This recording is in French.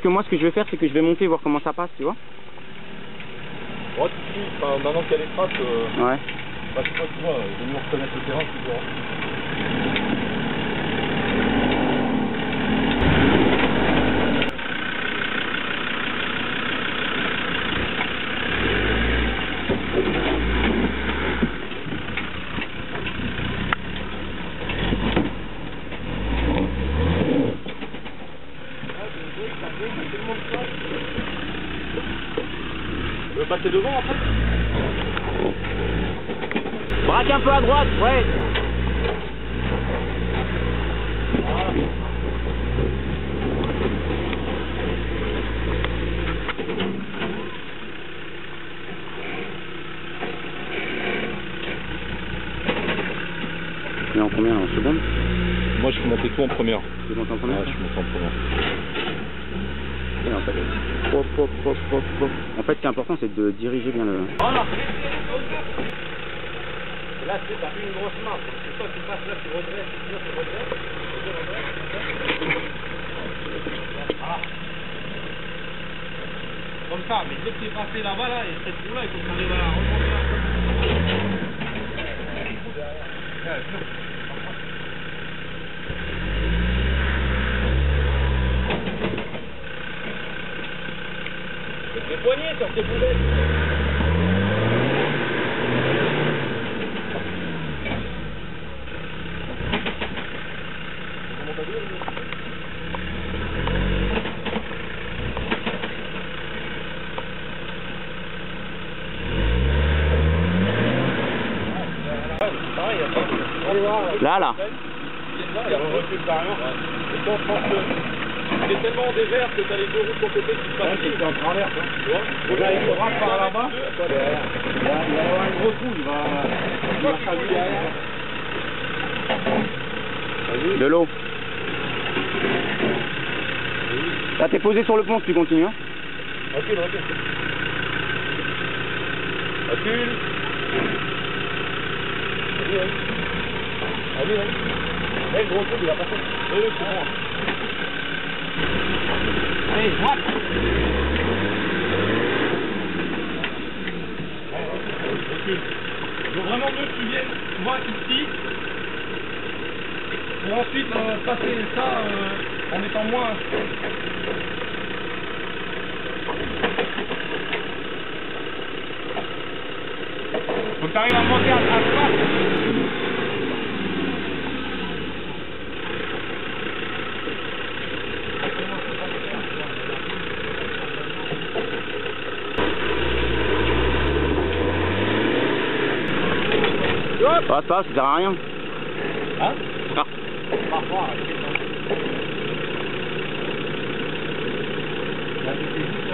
Que moi, ce que je vais faire, c'est que je vais monter, voir comment ça passe, tu vois. Ouais, tout de suite, enfin, maintenant qu'il y a les traces, Ouais. bah, tu vois, de mieux reconnaître le terrain, tu vois. Tu veux passer devant en fait? Braque un peu à droite, ouais. Tu es en combien, en seconde? Moi je suis monté tout en première. Tu montes en première? Ouais, je suis monté en première. Et en fait, hop, hop, hop, hop, hop. En fait, ce qui est important, c'est de diriger bien le... Voilà. Là, tu as fait une grosse marche. C'est toi qui passes là, tu redresses, tu redresses. Voilà. Comme ça, mais dès que tu es passé là-bas, là, et cette roue-là, il faut que tu arrives à la remonter là. Les poignets sur tes boulettes. Là. Il recule carrément. Et quand je pense que c'est tellement désert que t'as les deux roues de ton côté qui se passent. C'est en travers, tu vois. Là, il faudra par là-bas. Il va y avoir un gros trou, il va s'allumer derrière. De l'eau. Là, t'es posé sur le pont si tu continues. Hein. Recule. Recule. Allez. Le gros truc, il va passer. Oui, c'est bon. Allez, droite. Recule. Il faut vraiment mieux que tu viennes, tu vois, ici, pour ensuite passer ça en étant moins... Faut que tu arrives à monter à droite. Ça passe, ça sert à rien. Hein? Ah. Parfois, Là, c'était juste